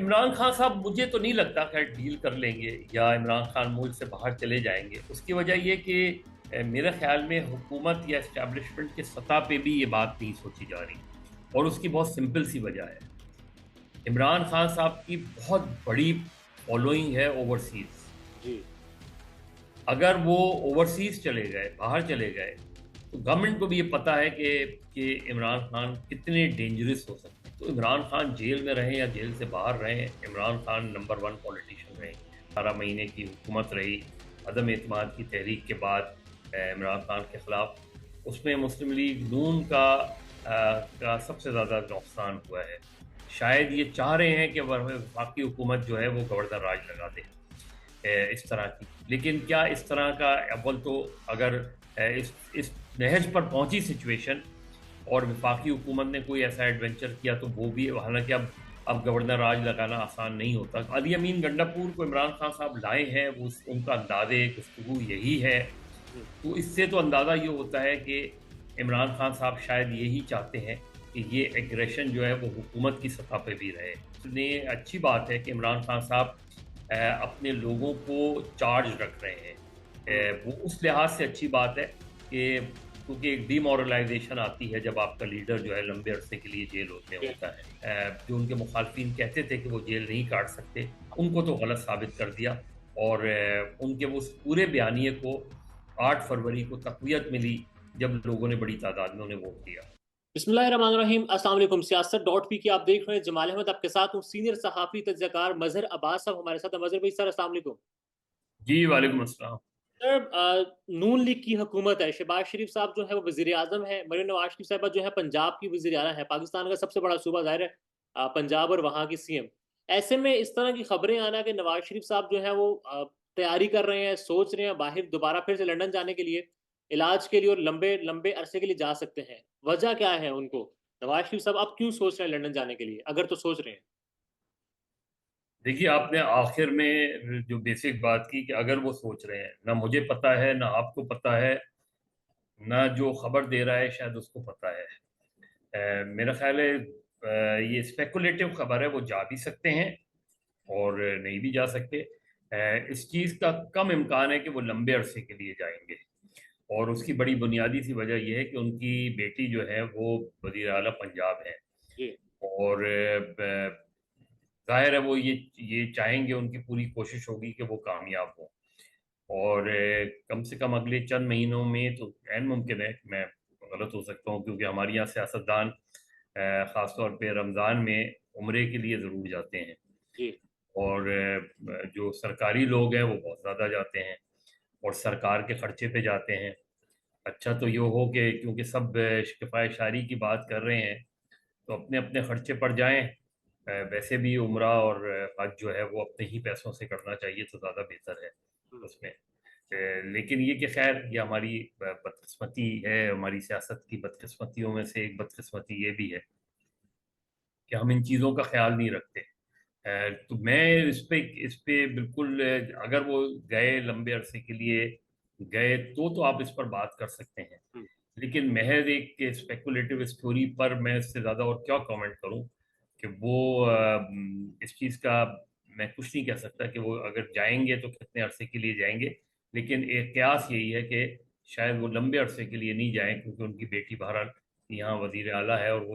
इमरान खान साहब मुझे तो नहीं लगता खैर डील कर लेंगे या इमरान खान मुल्क से बाहर चले जाएंगे। उसकी वजह ये कि मेरे ख्याल में हुकूमत या इस्टेब्लिशमेंट के सतह पे भी ये बात नहीं सोची जा रही, और उसकी बहुत सिंपल सी वजह है। इमरान खान साहब की बहुत बड़ी फॉलोइंग है ओवरसीज। जी। अगर वो ओवरसीज चले गए, बाहर चले गए, तो गवर्नमेंट को भी ये पता है कि इमरान खान कितने डेंजरस हो सकते हैं। तो इमरान खान जेल में रहें या जेल से बाहर रहें, Imran Khan number one politician रहे। 18 महीने की हुकूमत रही, अदम एतमाद की तहरीक के बाद इमरान खान के खिलाफ उसमें मुस्लिम लीग नून का सबसे ज़्यादा नुकसान हुआ है। शायद ये चाह रहे हैं कि बाकी हुकूमत जो है वो गवर्नर राज लगा दे इस तरह की। लेकिन क्या इस तरह का अव्वल तो अगर इस नहज पर पहुंची सिचुएशन और वफाकी हुकूमत ने कोई ऐसा एडवेंचर किया तो वो भी, हालांकि अब गवर्नर राज लगाना आसान नहीं होता। अली अमीन गंडापुर को इमरान खान साहब लाए हैं, वो उनका अंदाज़े गुफ्तगू यही है। हम्म। तो इससे तो अंदाज़ा ये होता है कि इमरान खान साहब शायद यही चाहते हैं कि ये एग्रेशन जो है वो हुकूमत की सतह पे भी रहे। इसलिए अच्छी बात है कि इमरान खान साहब अपने लोगों को चार्ज रख रहे हैं। हम्म। वो उस लिहाज से अच्छी बात है कि क्योंकि एक डीमोरलाइजेशन आती है जब आपका लीडर जो है लंबे अरसे के लिए जेल में होता है। जो उनके मुखालफिन कहते थे कि वो जेल नहीं काट सकते, उनको तो गलत साबित कर दिया। और उनके वो उस पूरे बयानिए को 8 फरवरी को तक़वियत मिली जब लोगों ने बड़ी तादाद में उन्हें वोट दिया। बिस्मिल्लाहिर्रहमानिर्रहीम। अस्सलाम वालेकुम। सियासत डॉट पी की आप देख रहे हैं। जमाल अहमद आपके साथ हूँ। सीनियर सहाफ़ी तजज़ियाकार मजहर अब्बास साहब हमारे साथ हैं। मजहर भाई, सर अस्सलाम वालेकुम। जी वालेकुम अस्सलाम। सर, नून लीग की हुकूमत है। शहबाज शरीफ साहब जो है वो वजीर आजम है। मरीम नवाज शरीफ साहबा जो है पंजाब की वजीर आला है। पाकिस्तान का सबसे बड़ा सूबा ज़ाहिर है पंजाब, और वहाँ की सीएम। ऐसे में इस तरह की खबरें आना कि नवाज शरीफ साहब जो है वो तैयारी कर रहे हैं, सोच रहे हैं बाहर दोबारा फिर से लंदन जाने के लिए, इलाज के लिए, और लंबे लंबे अरसे के लिए जा सकते हैं। वजह क्या है उनको? नवाज शरीफ साहब अब क्यों सोच रहे हैं लंदन जाने के लिए, अगर तो सोच रहे हैं? देखिए, आपने आखिर में जो बेसिक बात की कि अगर वो सोच रहे हैं, ना मुझे पता है, ना आपको पता है, ना जो खबर दे रहा है शायद उसको पता है। मेरा ख्याल है ये स्पेकुलेटिव खबर है। वो जा भी सकते हैं और नहीं भी जा सकते। इस चीज़ का कम इम्कान है कि वो लंबे अरसे के लिए जाएंगे, और उसकी बड़ी बुनियादी सी वजह यह है कि उनकी बेटी जो है वो वज़ीर आला पंजाब है। जी। और जाहिर है वो ये चाहेंगे, उनकी पूरी कोशिश होगी कि वो कामयाब हो। और कम से कम अगले चंद महीनों में तो ऐन मुमकिन है, मैं गलत हो सकता हूँ क्योंकि हमारे यहाँ सियासतदान ख़ासतौर पे रमज़ान में उम्रे के लिए ज़रूर जाते हैं। जी। और जो सरकारी लोग हैं वो बहुत ज़्यादा जाते हैं और सरकार के खर्चे पे जाते हैं। अच्छा तो ये हो कि क्योंकि सब किफ़ायत शारी की बात कर रहे हैं तो अपने अपने खर्चे पर जाएं। वैसे भी उम्रा और हज जो है वो अपने ही पैसों से करना चाहिए तो ज़्यादा बेहतर है हम्म। उसमें। लेकिन ये कि खैर ये हमारी बदकिस्मती है, हमारी सियासत की बदकिस्मतियों में से एक बदकिस्मती ये भी है कि हम इन चीज़ों का ख्याल नहीं रखते। तो मैं इस पे बिल्कुल अगर वो गए लंबे अरसे के लिए गए तो आप इस पर बात कर सकते हैं। हम्म। लेकिन महज एक स्पेकुलेटिव स्टोरी पर मैं इससे ज़्यादा और क्या कमेंट करूं कि वो इस चीज़ का मैं कुछ नहीं कह सकता कि वो अगर जाएंगे तो कितने अरसे के लिए जाएंगे। लेकिन एक कयास यही है कि शायद वो लंबे अरसे के लिए नहीं जाएं क्योंकि उनकी बेटी बहरहाल यहाँ वजीर आला है, और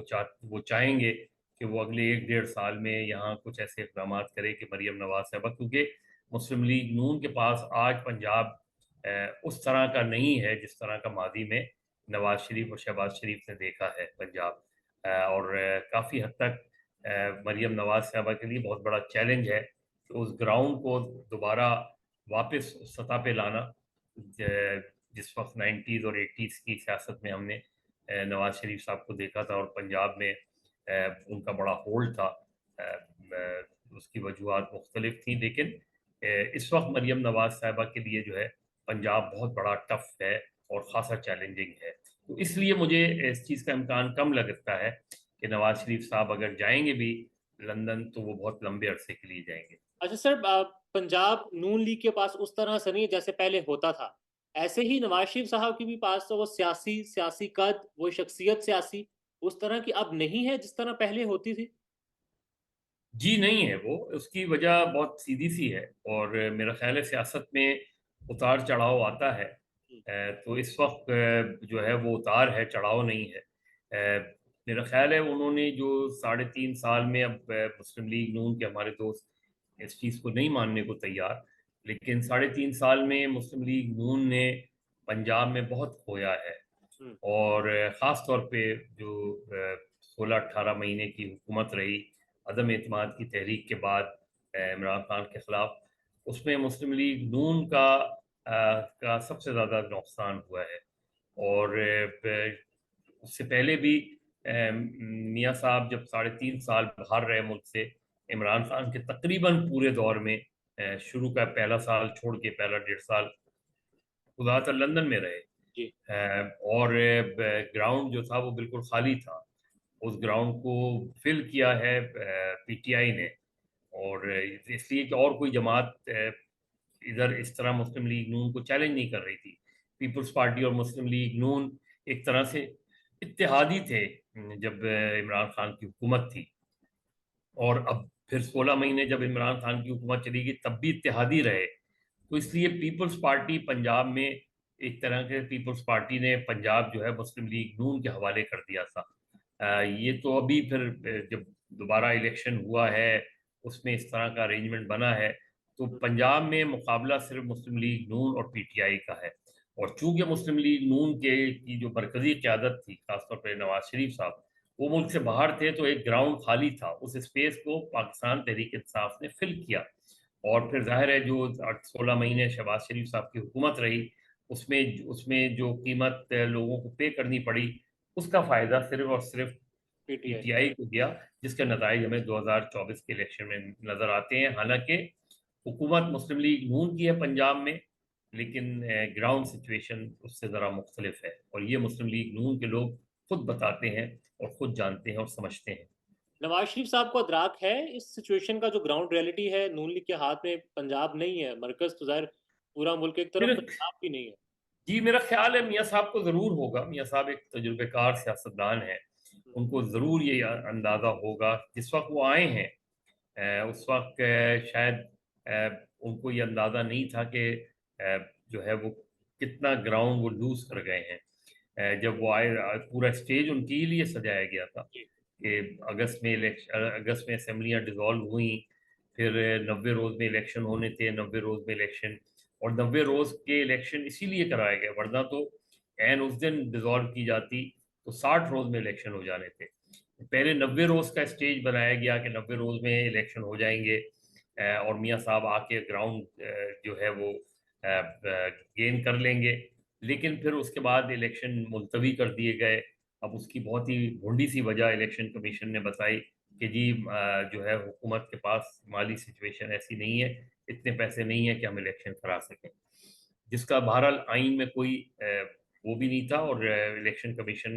वो चाहेंगे कि वो अगले 1 डेढ़ साल में यहाँ कुछ ऐसे इकदाम करे कि मरियम नवाज साहबा, क्योंकि मुस्लिम लीग नून के पास आज पंजाब उस तरह का नहीं है जिस तरह का माजी में नवाज शरीफ और शहबाज शरीफ ने देखा है पंजाब। और काफ़ी हद तक मरियम नवाज साहबा के लिए बहुत बड़ा चैलेंज है कि उस ग्राउंड को दोबारा वापस सतह पे लाना। जिस वक्त 90s और 80s की सियासत में हमने नवाज शरीफ साहब को देखा था और पंजाब में उनका बड़ा होल्ड था। उसकी वजूहत मुख्तलिफ थी, लेकिन इस वक्त मरियम नवाज साहबा के लिए जो है पंजाब बहुत बड़ा टफ है और ख़ासा चैलेंजिंग है। तो इसलिए मुझे इस चीज़ का इम्कान कम लगता है कि नवाज शरीफ साहब अगर जाएंगे भी लंदन तो वो बहुत लंबे अरसे के लिए जाएंगे। अच्छा सर, पंजाब नून लीग के पास उस तरह से नहीं जैसे पहले होता था। ऐसे ही नवाज शरीफ साहब के भी पास तो वो सियासी सियासी कद, वो शख्सियत सियासी उस तरह की अब नहीं है जिस तरह पहले होती थी। जी नहीं है वो, उसकी वजह बहुत सीधी सी है। और मेरा ख्याल है सियासत में उतार चढ़ाव आता है। हम्म, तो इस वक्त जो है वो उतार है, चढ़ाव नहीं है। मेरा ख्याल है उन्होंने जो 3.5 साल में, अब मुस्लिम लीग नून के हमारे दोस्त इस चीज़ को नहीं मानने को तैयार, लेकिन 3.5 साल में मुस्लिम लीग नून ने पंजाब में बहुत खोया है। हम्म, और ख़ास तौर पे जो 16-18 महीने की हुकूमत रही अदम एतमाद की तहरीक के बाद इमरान खान के ख़िलाफ़, उसमें मुस्लिम लीग नून का सबसे ज़्यादा नुकसान हुआ है। और उससे पहले भी मियाँ साहब जब 3.5 साल बाहर रहे मुल्क से, इमरान खान के तकरीबन पूरे दौर में, शुरू का पहला साल छोड़ के पहला 1.5 साल वो ज़्यादातर लंदन में रहे। जी। और ग्राउंड जो था वो बिल्कुल खाली था। उस ग्राउंड को फिल किया है पीटीआई ने। और इसलिए कि और कोई जमात इधर इस तरह मुस्लिम लीग नून को चैलेंज नहीं कर रही थी। पीपल्स पार्टी और मुस्लिम लीग नून एक तरह से इत्तेहादी थे जब इमरान खान की हुकूमत थी। और अब फिर 16 महीने जब इमरान खान की हुकूमत चलेगी तब भी इत्तेहादी रहे। तो इसलिए पीपल्स पार्टी पंजाब में, एक तरह के पीपल्स पार्टी ने पंजाब जो है मुस्लिम लीग नून के हवाले कर दिया था। ये तो अभी फिर जब दोबारा इलेक्शन हुआ है उसमें इस तरह का अरेंजमेंट बना है। तो पंजाब में मुकाबला सिर्फ मुस्लिम लीग नून और पीटीआई का है। और चूंकि मुस्लिम लीग नून के की जो मरकजी क्यादत थी, खासतौर पर नवाज शरीफ साहब, वो मुल्क से बाहर थे, तो एक ग्राउंड खाली था, उस स्पेस को पाकिस्तान तहरीक इंसाफ ने फिल किया। और फिर जाहिर है जो 16 महीने शहबाज शरीफ साहब की हुकूमत रही, उसमें उसमें जो कीमत लोगों को पे करनी पड़ी, उसका फायदा सिर्फ और सिर्फ पीटीआई। पीटीआई को गया, जिसके नताइज हमें 2024 के इलेक्शन में नजर आते हैं। हालांकि हुकूमत मुस्लिम लीग नून की है पंजाब में, लेकिन ग्राउंड सिचुएशन उससे ज़रा मुख्तलिफ है, और ये मुस्लिम लीग नून के लोग खुद बताते हैं और खुद जानते हैं और समझते हैं। नवाज शरीफ साहब को अदराक है इस सिचुएशन का, जो ग्राउंड रियलिटी है, नून लीग के हाथ में पंजाब नहीं है, मरकज तो जाहिर पूरा मुल्क एक तरफ, मेरे पंजाब भी नहीं है। जी मेरा ख्याल है मियाँ साहब को ज़रूर होगा। मियाँ साहब एक तजुर्बेकार सियासतदान है, उनको ज़रूर ये अंदाज़ा होगा। जिस वक्त वो आए हैं उस वक्त शायद उनको ये अंदाज़ा नहीं था कि जो है वो कितना ग्राउंड वो लूज कर गए हैं। जब वो आए, पूरा स्टेज उनके लिए सजाया गया था जी। कि अगस्त में असेंबलियाँ डिसॉल्व हुई, फिर 90 रोज़ में इलेक्शन होने थे, 90 रोज़ में इलेक्शन। और 90 रोज़ के इलेक्शन इसीलिए कराए गए, वरना तो एन उस दिन डिसॉल्व की जाती तो 60 रोज़ में इलेक्शन हो जाने थे। पहले 90 रोज़ का स्टेज बनाया गया कि 90 रोज़ में इलेक्शन हो जाएंगे, और मियाँ साहब आके ग्राउंड जो है वो गेन कर लेंगे। लेकिन फिर उसके बाद इलेक्शन मुलतवी कर दिए गए। अब उसकी बहुत ही भोंडी सी वजह इलेक्शन कमीशन ने बताई कि जी जो है हुकूमत के पास माली सिचुएशन ऐसी नहीं है, इतने पैसे नहीं है कि हम इलेक्शन करा सकें। जिसका बहरहाल आइन में कोई वो भी नहीं था। और इलेक्शन कमीशन,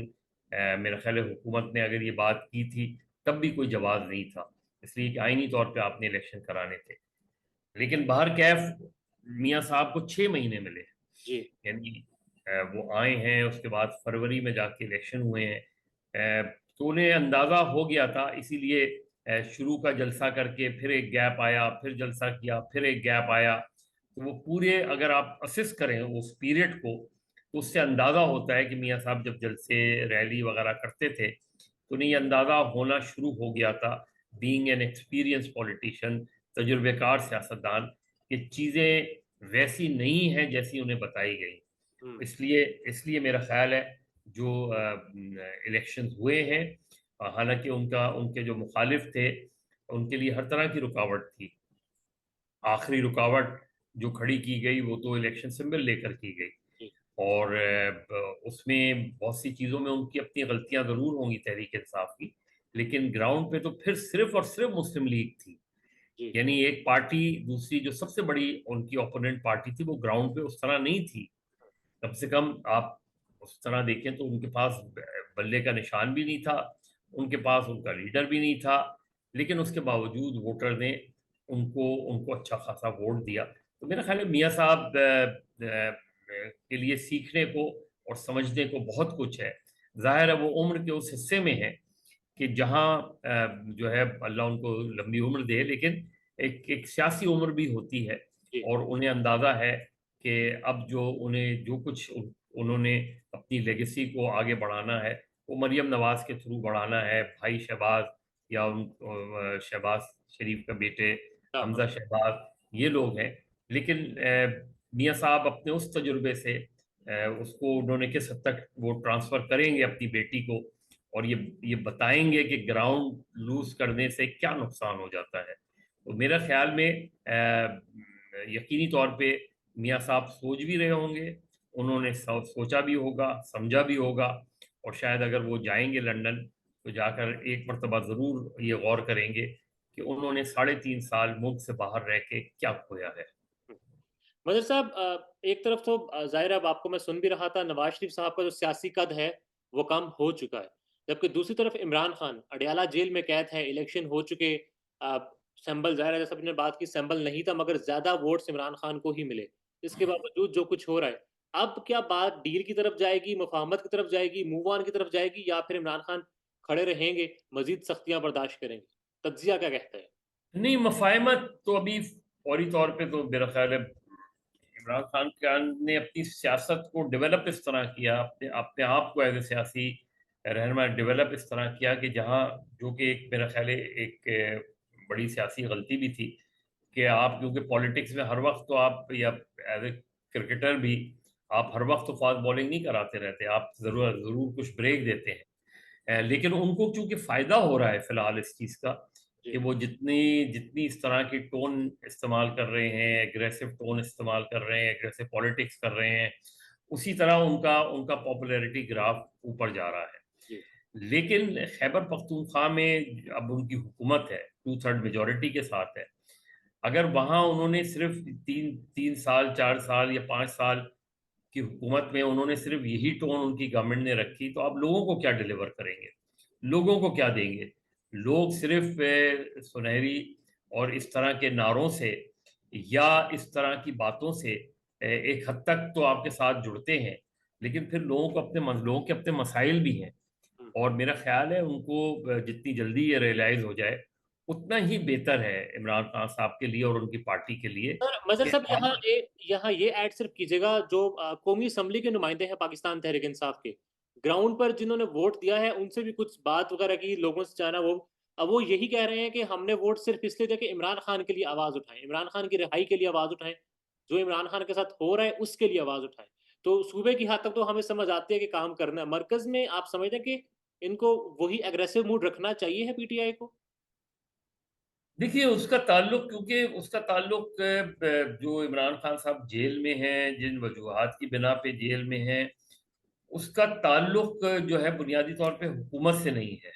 मेरा ख्याल है हुकूमत ने अगर ये बात की थी तब भी कोई जवाब नहीं था, इसलिए कि आइनी तौर पे आपने इलेक्शन कराने थे। लेकिन बाहर कैफ मियाँ साहब को 6 महीने मिले। जी। यानी वो आए हैं, उसके बाद फरवरी में जाके इलेक्शन हुए हैं। तो उन्हें अंदाज़ा हो गया था, इसीलिए शुरू का जलसा करके फिर एक गैप आया, फिर जलसा किया, फिर एक गैप आया। तो वो पूरे अगर आप असिस करें उस पीरियड को, तो उससे अंदाज़ा होता है कि मियाँ साहब जब जलसे रैली वगैरह करते थे तो उन्हें ये अंदाज़ा होना शुरू हो गया था, बीइंग एन एक्सपीरियंस पॉलिटिशियन, तजुर्बेकार सियासतदान, कि चीज़ें वैसी नहीं हैं जैसी उन्हें बताई गई। हम्म। इसलिए इसलिए मेरा ख्याल है जो इलेक्शंस हुए हैं, हालांकि उनके जो मुखालिफ थे उनके लिए हर तरह की रुकावट थी। आखिरी रुकावट जो खड़ी की गई वो तो इलेक्शन सिंबल लेकर की गई। जी। और उसमें बहुत सी चीज़ों में उनकी अपनी गलतियां ज़रूर होंगी तहरीक इंसाफ की, लेकिन ग्राउंड पे तो फिर सिर्फ और सिर्फ मुस्लिम लीग थी। जी। यानी एक पार्टी दूसरी जो सबसे बड़ी उनकी ओपोनेंट पार्टी थी वो ग्राउंड पे उस तरह नहीं थी। कम से कम आप उस तरह देखें तो उनके पास बल्ले का निशान भी नहीं था, उनके पास उनका लीडर भी नहीं था। लेकिन उसके बावजूद वोटर ने उनको उनको अच्छा खासा वोट दिया। तो मेरा ख्याल है मियाँ साहब के लिए सीखने को और समझने को बहुत कुछ है। जाहिर है वो उम्र के उस हिस्से में है कि जहाँ जो है अल्लाह उनको लंबी उम्र दे, लेकिन एक एक सियासी उम्र भी होती है, जी। और उन्हें अंदाज़ा है कि अब जो उन्हें जो कुछ उन्होंने अपनी लेगेसी को आगे बढ़ाना है, वो मरियम नवाज़ के थ्रू बढ़ाना है, भाई शहबाज या शहबाज शरीफ का बेटे हाँ, हाँ। हमजा शहबाज, ये लोग हैं। लेकिन मियाँ साहब अपने उस तजुर्बे से उसको उन्होंने किस हद तक वो ट्रांसफ़र करेंगे अपनी बेटी को, और ये बताएंगे कि ग्राउंड लूज करने से क्या नुकसान हो जाता है। तो मेरा ख्याल में यकीनी तौर पे मियाँ साहब सोच भी रहे होंगे, उन्होंने सोचा भी होगा, समझा भी होगा, और शायद अगर वो जाएंगे लंदन तो जाकर एक मरतबा ज़रूर ये गौर करेंगे कि उन्होंने 3.5 साल मुल्क से बाहर रह के क्या खोया है। मदर साहब, एक तरफ तो ज़ाहिर है अब आपको मैं सुन भी रहा था, नवाज शरीफ साहब का जो सियासी कद है वो कम हो चुका है, जबकि दूसरी तरफ इमरान खान अडयाला जेल में कैद है, इलेक्शन हो चुके। सैंबल ज़ाहिर है जैसा आपने बात की, सैंबल नहीं था मगर ज़्यादा वोट्स इमरान खान को ही मिले। इसके बावजूद जो कुछ हो रहा है, अब क्या बात डील की तरफ जाएगी, मुफाहमत की तरफ जाएगी, मूव ऑन की तरफ जाएगी, या फिर इमरान खान खड़े रहेंगे, मजीद सख्तियां बर्दाश्त करेंगे? तज्जिया क्या कहता है? नहीं, मफाहमत तो अभी फौरी तौर पे तो मेरा ख्याल है इमरान खान ने अपनी सियासत को डेवलप इस तरह किया, अपने अपने आप को एज ए सियासी रहनुमा डेवलप इस तरह किया कि जहाँ, जो कि एक मेरा ख्याल है एक बड़ी सियासी गलती भी थी कि आप, क्योंकि पॉलिटिक्स में हर वक्त तो आप, या एज ए क्रिकेटर भी, आप हर वक्त तो फास्ट बॉलिंग नहीं कराते रहते, आप ज़रूर ज़रूर कुछ ब्रेक देते हैं। लेकिन उनको चूंकि फायदा हो रहा है फिलहाल इस चीज का, कि जी। वो जितनी जितनी इस तरह की टोन इस्तेमाल कर रहे हैं, एग्रेसिव टोन इस्तेमाल कर रहे हैं, एग्रेसिव पॉलिटिक्स कर रहे हैं, उसी तरह उनका उनका पॉपुलैरिटी ग्राफ ऊपर जा रहा है। जी। लेकिन खैबर पख्तूनख्वा में अब उनकी हुकूमत है, 2/3 मेजोरिटी के साथ है। अगर वहां उन्होंने सिर्फ 3 3 साल, 4 साल या 5 साल की हुकूमत में उन्होंने सिर्फ यही टोन उनकी गवर्नमेंट ने रखी, तो आप लोगों को क्या डिलीवर करेंगे, लोगों को क्या देंगे? लोग सिर्फ सुनहरी और इस तरह के नारों से या इस तरह की बातों से एक हद तक तो आपके साथ जुड़ते हैं, लेकिन फिर लोगों के अपने मसाइल भी हैं, हम्म। और मेरा ख्याल है उनको जितनी जल्दी ये रियलाइज हो जाए उतना ही बेहतर है इमरान खान साहब के लिए और उनकी पार्टी के लिए सर मजहर कि साहब, यहाँ आप। यहाँ ये ऐड सिर्फ कीजिएगा जो कौमी असम्बली के नुमाइंदे हैं पाकिस्तान तहरीक इंसाफ के, ग्राउंड पर जिन्होंने वोट दिया है उनसे भी कुछ बात वगैरह की, लोगों से जाना। वो अब वो यही कह रहे हैं कि हमने वोट सिर्फ इसलिए दिया कि इमरान खान के लिए आवाज उठाएं, इमरान खान की रिहाई के लिए आवाज उठाएं, जो इमरान खान के साथ हो रहा है उसके लिए आवाज उठाएं। तो सूबे की हद तक तो हमें समझ आती है कि काम करना है, मरकज में आप समझते हैं कि इनको वही एग्रेसिव मूड रखना चाहिए है पीटीआई को? देखिए, उसका ताल्लुक, क्योंकि उसका ताल्लुक जो इमरान खान साहब जेल में हैं, जिन वजूहात की बिना पे जेल में हैं, उसका ताल्लुक जो है बुनियादी तौर पे हुकूमत से नहीं है।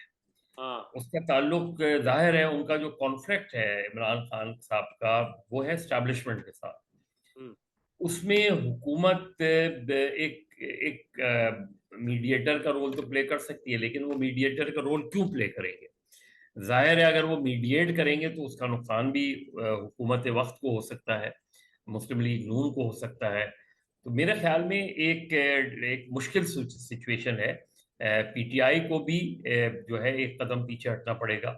हाँ। उसका ताल्लुक ज़ाहिर है, उनका जो कॉन्फ्लिक्ट है इमरान खान साहब का, वो है एस्टैब्लिशमेंट के साथ। हम्म। उसमें हुकूमत एक एक मीडिएटर का रोल तो प्ले कर सकती है, लेकिन वो मीडिएटर का रोल क्यों प्ले करेंगे? ज़ाहिर है अगर वो मीडिएट करेंगे तो उसका नुकसान भी हुकूमत वक्त को हो सकता है, मुस्लिम लीग नून को हो सकता है। तो मेरे ख्याल में एक मुश्किल सिचुएशन है। पीटीआई को भी जो है एक कदम पीछे हटना पड़ेगा।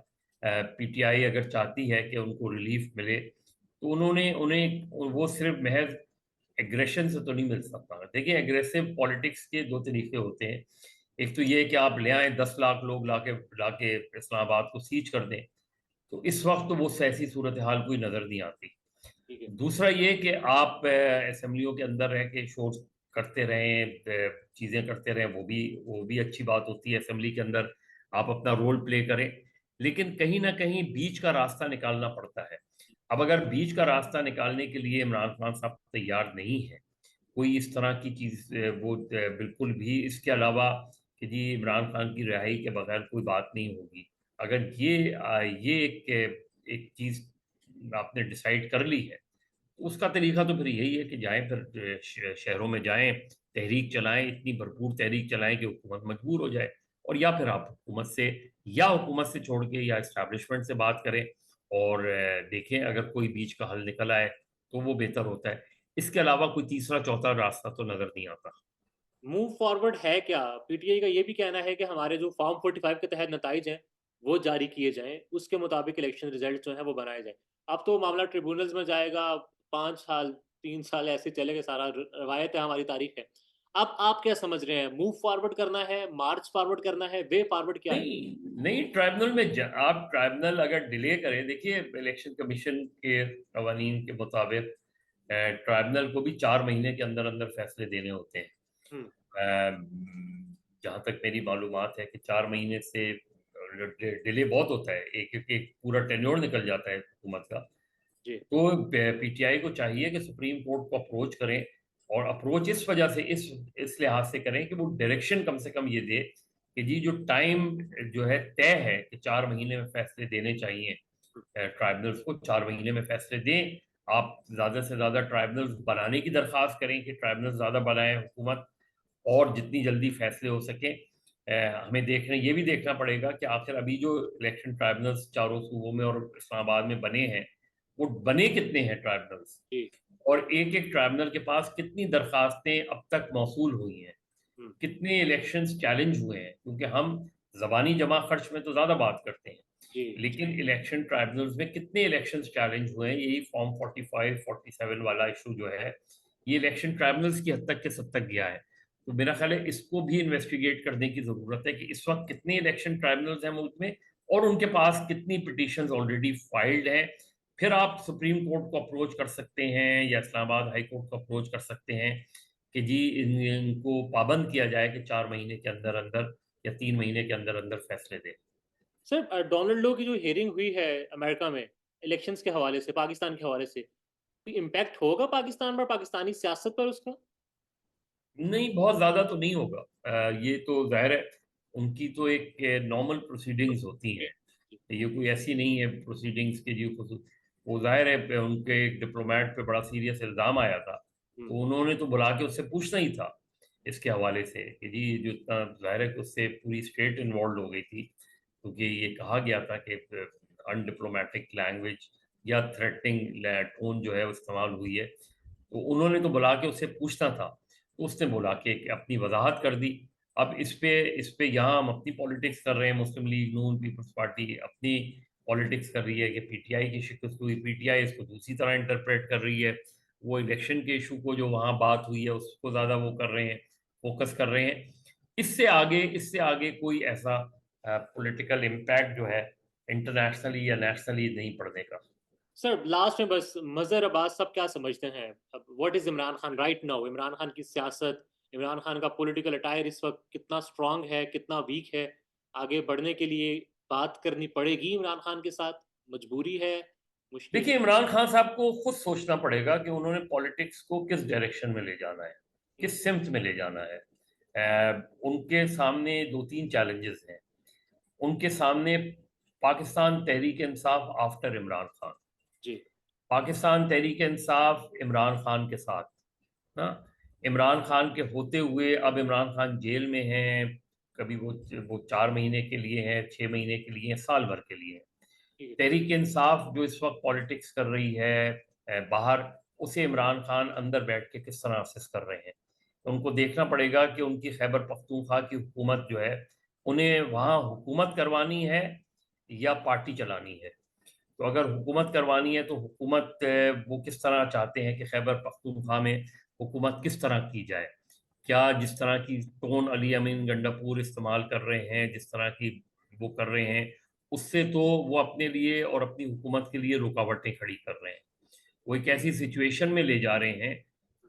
पीटीआई अगर चाहती है कि उनको रिलीफ मिले, तो उन्होंने उन्हें वो सिर्फ महज एग्रेशन से तो नहीं मिल सकता। देखिए, एग्रेसिव पॉलिटिक्स के दो तरीके होते हैं। एक तो ये है कि आप ले आए 10 लाख लोग लाके इस्लामाबाद को सीज कर दें, तो इस वक्त तो वो ऐसी सूरत हाल कोई नजर नहीं आती। ठीक है। दूसरा ये कि आप असेंबलियों के अंदर रह के शोर करते रहें, चीजें करते रहें, वो भी अच्छी बात होती है। असेंबली के अंदर आप अपना रोल प्ले करें, लेकिन कहीं ना कहीं बीच का रास्ता निकालना पड़ता है। अब अगर बीच का रास्ता निकालने के लिए इमरान खान साहब तैयार नहीं है, कोई इस तरह की चीज वो बिल्कुल भी इसके अलावा कि जी इमरान खान की रिहाई के बगैर कोई बात नहीं होगी, अगर ये एक चीज आपने डिसाइड कर ली है, तो उसका तरीका तो फिर यही है कि जाएं, फिर शहरों में जाएं, तहरीक चलाएं, इतनी भरपूर तहरीक चलाएं कि हुकूमत मजबूर हो जाए, और या फिर आप हुकूमत से छोड़ के या इस्टेब्लिशमेंट से बात करें, और देखें अगर कोई बीच का हल निकल आए तो वो बेहतर होता है। इसके अलावा कोई तीसरा चौथा रास्ता तो नजर नहीं आता। मूव फॉरवर्ड है क्या? पीटीआई का ये भी कहना है कि हमारे जो फॉर्म 45 के तहत नताइज हैं वो जारी किए जाएं, उसके मुताबिक इलेक्शन रिजल्ट जो है वो बनाए जाएं। अब तो मामला ट्रिब्यूनल्स में जाएगा, 5 साल 3 साल ऐसे चलेगा, सारा रवायत है, हमारी तारीख है। अब आप क्या समझ रहे हैं, मूव फॉरवर्ड करना है, मार्च फॉरवर्ड करना है, वे फॉरवर्ड क्या है? नहीं नहीं, ट्राइब्यूनल में आप ट्राइब्यूनल अगर डिले करें, देखिए इलेक्शन कमीशन के कवानीन के मुताबिक ट्राइब्यूनल को भी 4 महीने के अंदर अंदर फैसले देने होते हैं। हम्म। जहाँ तक मेरी मालूमात है कि 4 महीने से डिले बहुत होता है, एक पूरा टेन्योर निकल जाता है हुकूमत का। जी। तो पीटीआई को चाहिए कि सुप्रीम कोर्ट को अप्रोच करें, और अप्रोच इस वजह से इस लिहाज से करें कि वो डायरेक्शन कम से कम ये दे कि जी जो टाइम जो है तय है कि 4 महीने में फैसले देने चाहिए, ट्राइब्यूनल्स को 4 महीने में फैसले दें। आप ज़्यादा से ज़्यादा ट्राइब्यूनल्स बनाने की दरख्वास्त करें कि ट्राइब्यूनल्स ज़्यादा बनाएं हुकूमत, और जितनी जल्दी फैसले हो सके। हमें ये भी देखना पड़ेगा कि आखिर अभी जो इलेक्शन ट्राइब्यूनल्स चारों सूबों में और इस्लामाबाद में बने हैं, वो बने कितने हैं ट्राइब्यूनल्स, जी। और एक एक ट्राइब्यूनल के पास कितनी दरखास्तें अब तक मौसूल हुई हैं, हम्म। कितने इलेक्शंस चैलेंज हुए हैं। क्योंकि हम ज़बानी जमा खर्च में तो ज़्यादा बात करते हैं, जी। लेकिन इलेक्शन ट्राइब्यूनल्स में कितने इलेक्शंस चैलेंज हुए हैं, यही फॉर्म 45 47 वाला इशू जो है, ये इलेक्शन ट्राइब्यूनल्स की हद तक के सब तक गया है। तो मेरा ख्याल है इसको भी इन्वेस्टिगेट करने की ज़रूरत है कि इस वक्त कितने इलेक्शन ट्राइब्यूनल्स हैं मुल्क में, और उनके पास कितनी पिटीशंस ऑलरेडी फाइल्ड हैं। फिर आप सुप्रीम कोर्ट को अप्रोच कर सकते हैं या इस्लामाबाद हाई कोर्ट को अप्रोच कर सकते हैं कि जी इनको पाबंद किया जाए कि 4 महीने के अंदर अंदर या 3 महीने के अंदर अंदर फैसले दें। सर, डोनाल्ड लो की जो हियरिंग हुई है अमेरिका में इलेक्शंस के हवाले से, पाकिस्तान के हवाले से, कोई इम्पैक्ट होगा पाकिस्तान पर, पाकिस्तानी सियासत पर उसका? नहीं, बहुत ज़्यादा तो नहीं होगा। ये तो ज़ाहिर है, उनकी तो एक नॉर्मल प्रोसीडिंग्स होती हैं। ये कोई ऐसी नहीं है प्रोसीडिंग्स के जी वो ज़ाहिर है उनके एक डिप्लोमेट पे बड़ा सीरियस इल्ज़ाम आया था, हम्म। तो उन्होंने तो बुला के उससे पूछना ही था इसके हवाले से कि जी जो इतना ज़ाहिर है कि उससे पूरी स्टेट इन्वॉल्व हो गई थी, क्योंकि ये कहा गया था कि अनडिप्लोमेटिक लैंग्वेज या थ्रेटनिंग टोन जो है वो इस्तेमाल हुई है, तो उन्होंने तो बुला के उससे पूछना था। तो उसने बुला के अपनी वजाहत कर दी। अब इस पे यहाँ हम अपनी पॉलिटिक्स कर रहे हैं, मुस्लिम लीग नून पीपल्स पार्टी अपनी पॉलिटिक्स कर रही है कि पीटीआई की शिकस्त हुई, पीटीआई इसको दूसरी तरह इंटरप्रेट कर रही है। वो इलेक्शन के इशू को जो वहाँ बात हुई है उसको ज़्यादा वो कर रहे हैं, फोकस कर रहे हैं। इससे आगे कोई ऐसा पॉलिटिकल इम्पैक्ट जो है इंटरनेशनली या नेशनली नहीं पड़ने का। सर, लास्ट में बस, मजहर अब्बास सब क्या समझते हैं अब, what is Imran Khan right now? Imran Khan की सियासत, इमरान खान का पॉलिटिकल अटायर इस वक्त कितना स्ट्रांग है, कितना वीक है? आगे बढ़ने के लिए बात करनी पड़ेगी इमरान खान के साथ, मजबूरी है, मुश्किल देखिए, है? इमरान खान साहब को खुद सोचना पड़ेगा कि उन्होंने पॉलिटिक्स को किस डायरेक्शन में ले जाना है, हम्म। किस सिमत में ले जाना है। उनके सामने दो तीन चैलेंजेस हैं। उनके सामने पाकिस्तान तहरीक इंसाफ आफ्टर इमरान खान, जी। पाकिस्तान तहरीक इंसाफ इमरान खान के साथ ना, इमरान खान के होते हुए अब इमरान खान जेल में हैं। कभी वो 4 महीने के लिए हैं, 6 महीने के लिए हैं, साल भर के लिए हैं। ठीक है। तहरीक इंसाफ जो इस वक्त पॉलिटिक्स कर रही है बाहर, उसे इमरान खान अंदर बैठ के किस तरह असिस्ट कर रहे हैं। तो उनको देखना पड़ेगा कि उनकी खैबर पख्तूनख्वा की हुकूमत जो है, उन्हें वहाँ हुकूमत करवानी है या पार्टी चलानी है। तो अगर हुकूमत करवानी है तो हुकूमत वो किस तरह चाहते हैं कि खैबर पख्तूनख्वा में हुकूमत किस तरह की जाए। क्या जिस तरह की टोन अली अमीन गंडापुर इस्तेमाल कर रहे हैं, जिस तरह की वो कर रहे हैं, उससे तो वो अपने लिए और अपनी हुकूमत के लिए रुकावटें खड़ी कर रहे हैं। वो एक ऐसी सिचुएशन में ले जा रहे हैं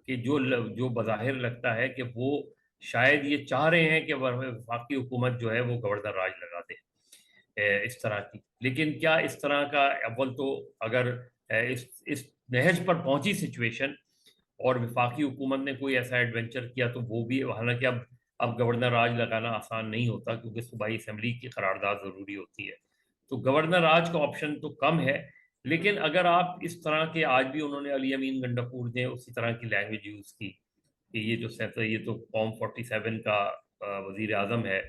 कि जो बज़ाहिर लगता है कि वो शायद ये चाह रहे हैं कि वफाकी हुकूमत जो है वो गवर्नर राज लगा दे इस तरह की। लेकिन क्या इस तरह का अव्वल तो अगर इस नहज पर पहुंची सिचुएशन और वफाकी हुकूमत ने कोई ऐसा एडवेंचर किया, तो वो भी, हालांकि अब गवर्नर राज लगाना आसान नहीं होता क्योंकि सूबाई असम्बली की करारदाद ज़रूरी होती है। तो गवर्नर राज का ऑप्शन तो कम है। लेकिन अगर आप इस तरह के, आज भी उन्होंने अली अमीन गंडापुर ने उसी तरह की लैंग्वेज यूज़ की कि ये तो फॉर्म 47 का वजीर आजम है।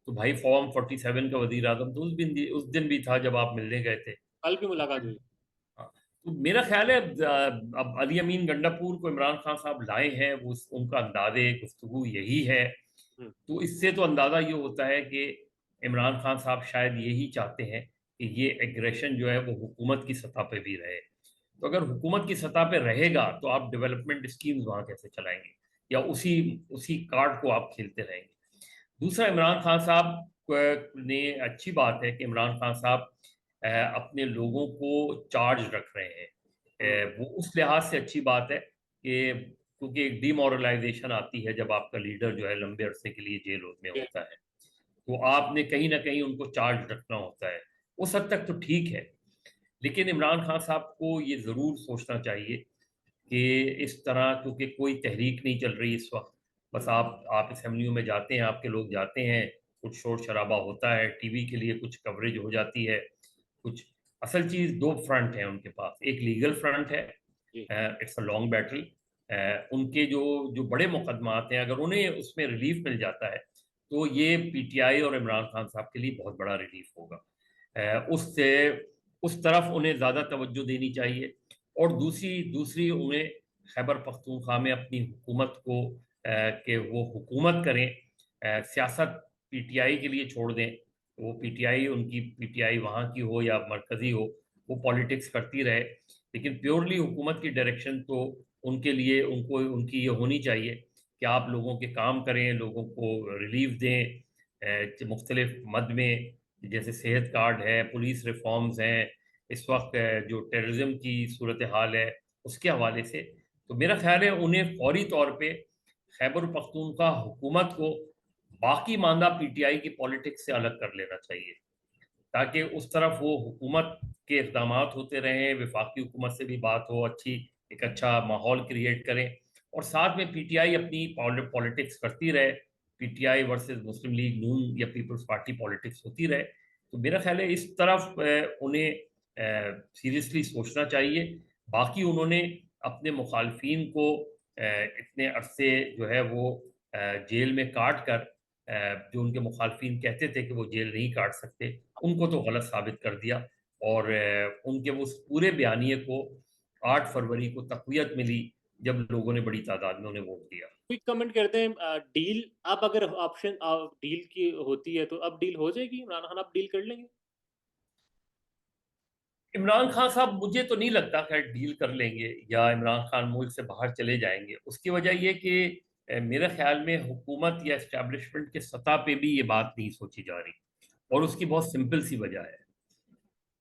तो भाई फॉर्म 47 का वजीर आजम तो उस दिन भी था जब आप मिलने गए थे। कल भी मुलाकात हुई। हाँ, तो मेरा ख्याल है अब अली अमीन गंडापुर को इमरान खान साहब लाए हैं, वो उनका अंदाज़े गुफ्तगू यही है। हम्म। तो इससे तो अंदाज़ा ये होता है कि इमरान खान साहब शायद यही चाहते हैं कि ये एग्रेशन जो है वो हुकूमत की सतह पे भी रहे। तो अगर हुकूमत की सतह पे रहेगा तो आप डेवलपमेंट स्कीम्स वहाँ कैसे चलाएंगे, या उसी उसी कार्ड को आप खेलते रहेंगे। दूसरा, इमरान खान साहब ने, अच्छी बात है कि इमरान खान साहब अपने लोगों को चार्ज रख रहे हैं। हम्म। वो उस लिहाज से अच्छी बात है कि क्योंकि एक डीमोरलाइजेशन आती है जब आपका लीडर जो है लंबे अरसे के लिए जेल में जी। होता है, तो आपने कहीं ना कहीं उनको चार्ज रखना होता है। उस हद तक तो ठीक है, लेकिन इमरान खान साहब को ये ज़रूर सोचना चाहिए कि इस तरह, क्योंकि कोई तहरीक नहीं चल रही इस वक्त, बस हम्म। आप असेंबलियों में जाते हैं, आपके लोग जाते हैं, कुछ शोर शराबा होता है, टीवी के लिए कुछ कवरेज हो जाती है, कुछ। असल चीज़ दो फ्रंट है उनके पास, एक लीगल फ्रंट है, जी। It's a long battle. उनके जो जो बड़े मुकदमात हैं, अगर उन्हें उसमें रिलीफ मिल जाता है तो ये पीटीआई और इमरान खान साहब के लिए बहुत बड़ा रिलीफ होगा। उससे उस तरफ उन्हें ज़्यादा तवज्जो देनी चाहिए। और दूसरी दूसरी उन्हें खैबर पख्तूनख्वा में अपनी हुकूमत को कि वो हुकूमत करें, सियासत पीटीआई के लिए छोड़ दें। वो पीटीआई, उनकी पीटीआई वहाँ की हो या मरकज़ी हो, वो पॉलिटिक्स करती रहे, लेकिन प्योरली हुकूमत की डायरेक्शन तो उनके लिए, उनको उनकी ये होनी चाहिए कि आप लोगों के काम करें, लोगों को रिलीफ दें मुख्तलिफ मद में, जैसे सेहत कार्ड है, पुलिस रिफॉर्म्स हैं, इस वक्त जो टेररिज्म की सूरत हाल है उसके हवाले से। तो मेरा ख्याल है उन्हें फौरी तौर पे खैबर पख्तूनख्वा हुकूमत को बाकी मानदा पीटीआई की पॉलिटिक्स से अलग कर लेना चाहिए, ताकि उस तरफ वो हुकूमत के इक़दाम होते रहें, वफाकी हुकूमत से भी बात हो, अच्छी एक अच्छा माहौल क्रिएट करें, और साथ में पीटीआई अपनी पॉलिटिक्स करती रहे, पीटीआई वर्सेस मुस्लिम लीग नून या पीपल्स पार्टी पॉलिटिक्स होती रहे। तो मेरा ख्याल है इस तरफ उन्हें सीरियसली सोचना चाहिए। बाकी उन्होंने अपने मुखालफिन को इतने अरसे जो है वो जेल में काट कर, जो उनके मुखालफिन कहते थे कि वो जेल नहीं काट सकते, उनको तो गलत साबित कर दिया। और उनके वो उस पूरे बयानिए को 8 फरवरी को तक़वियत मिली जब लोगों ने बड़ी तादाद में उन्हें वोट दिया। क्विक कमेंट करते हैं, डील अब अगर ऑप्शन डील की होती है तो अब डील हो जाएगी, इमरान खान अब डील कर लेंगे? इमरान खान साहब मुझे तो नहीं लगता खैर डील कर लेंगे या इमरान खान मुल्क से बाहर चले जाएंगे। उसकी वजह ये कि मेरे ख्याल में हुकूमत या इस्टेब्लिशमेंट के सतह पे भी ये बात नहीं सोची जा रही, और उसकी बहुत सिंपल सी वजह है।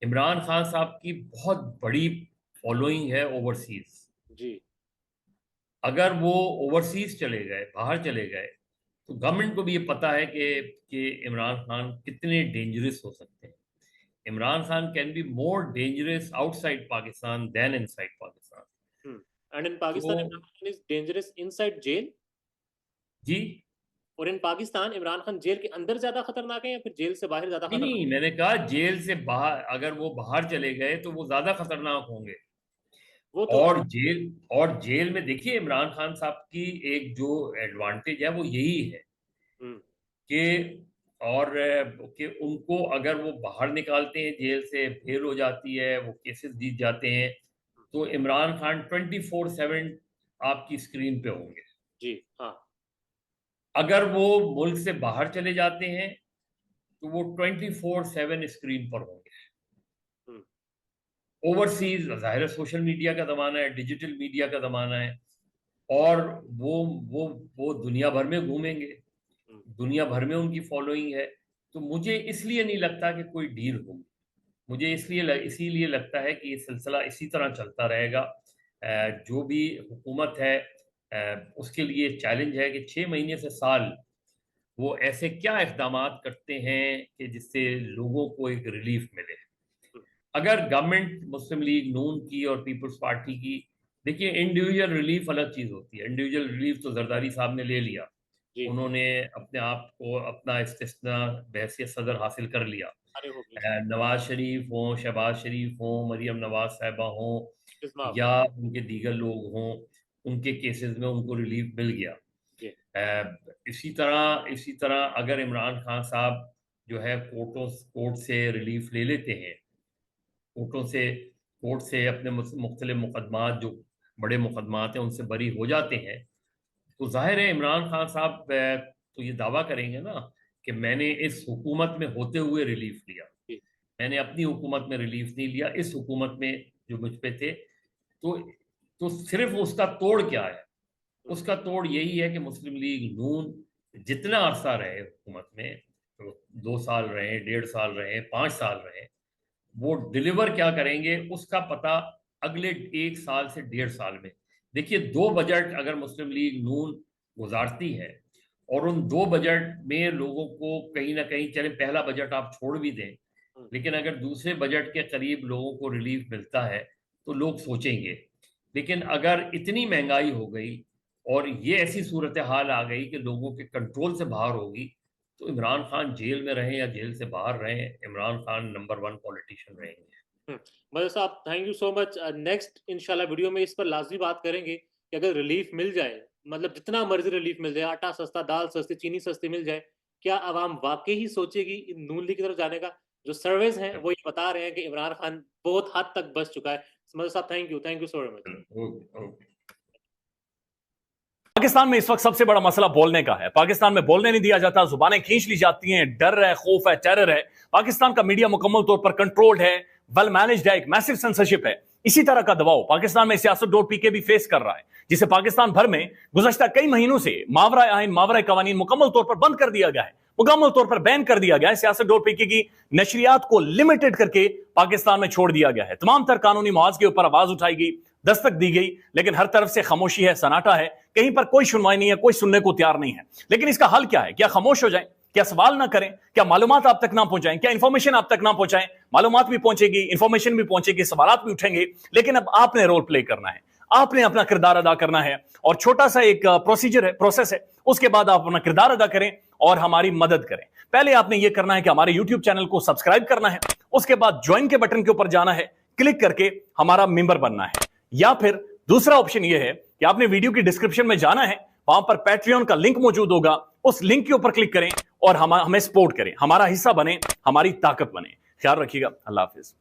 इमरान खान साहब की बहुत बड़ी फॉलोइंग है ओवरसीज। जी। अगर वो ओवरसीज चले गए, बाहर चले गए, तो गवर्नमेंट को भी ये पता है कि इमरान खान कितने डेंजरस हो सकते हैं। Imran Khan can be more dangerous outside Pakistan than inside Pakistan. And in तो Pakistan Imran Khan is dangerous inside jail, जी, और इन पाकिस्तान इमरान खान जेल के अंदर ज्यादा खतरनाक है या फिर जेल से बाहर ज्यादा नहीं खतरनाक? नहीं, मैंने कहा जेल से बाहर, अगर वो बाहर चले गए तो वो ज्यादा खतरनाक होंगे। वो तो है। और जेल में देखिए, इमरान खान साहब की एक जो एडवांटेज है वो यही है हम्म। कि, और कि उनको अगर वो बाहर निकालते हैं जेल से, बेल हो जाती है, वो केसेस जीत जाते हैं, तो इमरान खान 24/7 आपकी स्क्रीन पे होंगे। जी। हाँ। अगर वो मुल्क से बाहर चले जाते हैं तो वो 24/7 स्क्रीन पर होंगे। हम्म। ओवरसीज ज़ाहिर है, सोशल मीडिया का ज़माना है, डिजिटल मीडिया का ज़माना है, और वो वो वो दुनिया भर में घूमेंगे, हम्म। दुनिया भर में उनकी फॉलोइंग है। तो मुझे इसलिए नहीं लगता कि कोई डील होगी। मुझे इसीलिए लगता है कि ये सिलसिला इसी तरह चलता रहेगा। जो भी हुकूमत है, उसके लिए चैलेंज है कि 6 महीने से साल वो ऐसे क्या इक़दामात करते हैं कि जिससे लोगों को एक रिलीफ मिले। हम्म। अगर गवर्नमेंट मुस्लिम लीग नून की और पीपल्स पार्टी की, देखिए इंडिविजुअल रिलीफ अलग चीज़ होती है। इंडिविजुअल रिलीफ तो जरदारी साहब ने ले लिया, जी। उन्होंने अपने आप को अपना इस्तिस्ना बहैसियत सदर हासिल कर लिया। अरे हो गए। नवाज शरीफ हों, शहबाज शरीफ हों, मरियम नवाज साहिबा हों, इस्माम। या उनके दीगर लोग हों, उनके केसेस में उनको रिलीफ मिल गया। जी। इसी तरह अगर इमरान खान साहब जो है कोर्ट से रिलीफ ले लेते हैं, कोर्टों से कोर्ट से अपने मुख्तलिफ मुकदमात, जो बड़े मुकदमात हैं, उनसे बरी हो जाते हैं, तो जाहिर है इमरान खान साहब तो ये दावा करेंगे ना कि मैंने इस हुकूमत में होते हुए रिलीफ लिया, मैंने अपनी हुकूमत में रिलीफ नहीं लिया, इस हुकूमत में जो मुझ पे थे। तो सिर्फ उसका तोड़ क्या है? उसका तोड़ यही है कि मुस्लिम लीग नून जितना अरसा रहे हुकूमत में, तो 2 साल रहे, 1.5 साल रहे, 5 साल रहे, वो डिलीवर क्या करेंगे उसका पता अगले 1 साल से 1.5 साल में। देखिए, 2 बजट अगर मुस्लिम लीग नून गुजारती है और उन 2 बजट में लोगों को कहीं ना कहीं, चले पहला बजट आप छोड़ भी दें, लेकिन अगर दूसरे बजट के करीब लोगों को रिलीफ मिलता है तो लोग सोचेंगे। लेकिन अगर इतनी महंगाई हो गई और ये ऐसी सूरत हाल आ गई कि लोगों के कंट्रोल से बाहर होगी, तो इमरान खान जेल में रहें या जेल से बाहर रहें, इमरान खान नंबर 1 पॉलिटिशियन रहेंगे। मदर साहब, thank you so much. Next इंशाल्लाह वीडियो में इस पर लाजमी बात करेंगे कि अगर रिलीफ मिल जाए, मतलब जितना मर्जी रिलीफ मिल जाए, आटा सस्ता, दाल सस्ती, चीनी सस्ती मिल जाए, क्या आवाम वाकई ही सोचेगी नून लीग की तरफ जाने का? जो सर्वेज हैं वो ये बता रहे हैं कि इमरान खान बहुत हद तक बच चुका है। मदर साहब, thank you so much. Pakistan में इस वक्त सबसे बड़ा मसला बोलने का है। पाकिस्तान में बोलने नहीं दिया जाता, जुबानें खींच ली जाती हैं, डर है, खौफ है, टेरर है। पाकिस्तान का मीडिया मुकम्मल तौर पर कंट्रोल्ड है, वेल मैनेज्ड है, एक मैसिव सेंसरशिप है। इसी तरह का दबाव पाकिस्तान में siyaset.pk भी फेस कर रहा है, जिसे पाकिस्तान भर में गुज़श्ता कई महीनों से मावरा आइन, मावरा कवानीन मुकम्मल तौर पर बंद कर दिया गया है, मुकम्मल तौर पर बैन कर दिया गया है। siyaset.pk की नशरियात को लिमिटेड करके पाकिस्तान में छोड़ दिया गया है। तमाम तर कानूनी मुआवज के ऊपर आवाज उठाई गई, दस्तक दी गई, लेकिन हर तरफ से खामोशी है, सन्नाटा है, कहीं पर कोई सुनवाई नहीं है, कोई सुनने को तैयार नहीं है। लेकिन इसका हल क्या है? क्या खामोश हो जाएं? क्या सवाल ना करें? क्या मालूमात आप तक ना पहुंचाएं? क्या इंफॉर्मेशन आप तक ना पहुंचाएं? मालूमात भी पहुंचेगी, इंफॉर्मेशन भी पहुंचेगी, सवालात भी उठेंगे, लेकिन अब आपने रोल प्ले करना है, आपने अपना किरदार अदा करना है। और छोटा सा एक प्रोसीजर है, प्रोसेस है, उसके बाद आप अपना किरदार अदा करें और हमारी मदद करें। पहले आपने यह करना है कि हमारे यूट्यूब चैनल को सब्सक्राइब करना है, उसके बाद ज्वाइन के बटन के ऊपर जाना है, क्लिक करके हमारा मेंबर बनना है। या फिर दूसरा ऑप्शन यह है कि आपने वीडियो की डिस्क्रिप्शन में जाना है, वहां पर पैट्रियन का लिंक मौजूद होगा, उस लिंक के ऊपर क्लिक करें और हमें सपोर्ट करें, हमारा हिस्सा बने, हमारी ताकत बने। ख्याल रखिएगा। अल्लाह हाफिज।